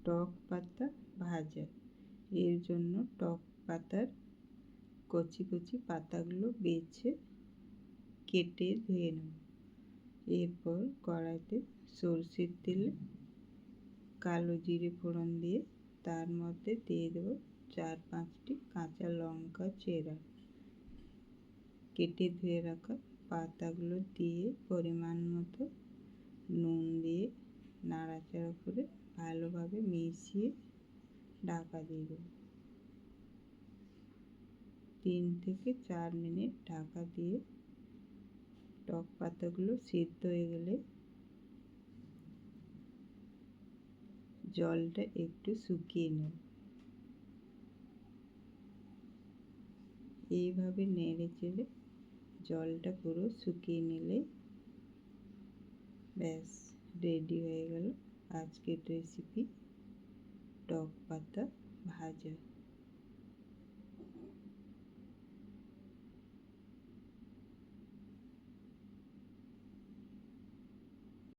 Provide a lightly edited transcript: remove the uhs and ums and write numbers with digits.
টক পাতা ভাজা। এর জন্য টক পাতার কচি কচি পাতাগুলো বেছে কেটে ধুয়ে নেব। এরপর কড়াইতে সরষের তেলে কালো জিরে ফোড়ন দিয়ে তার মধ্যে দিয়ে দেবো 4-5টি কাঁচা লঙ্কা চেরা। কেটে ধুয়ে রাখা পাতাগুলো দিয়ে পরিমাণ মতো নুন দিয়ে নাড়াচাড়া করে ভালোভাবে মিশিয়ে ঢাকা দিয়ে দেবো। 3 থেকে 4 মিনিট ঢাকা দিয়ে টক পাতাগুলো সিদ্ধ হয়ে গেলে জলটা একটু শুকিয়ে নেব। এইভাবে নেড়ে চেড়ে জলটা পুরো শুকিয়ে নিলে ব্যাস রেডি হয়ে গেল আজকের রেসিপি টক পাতা ভাজা।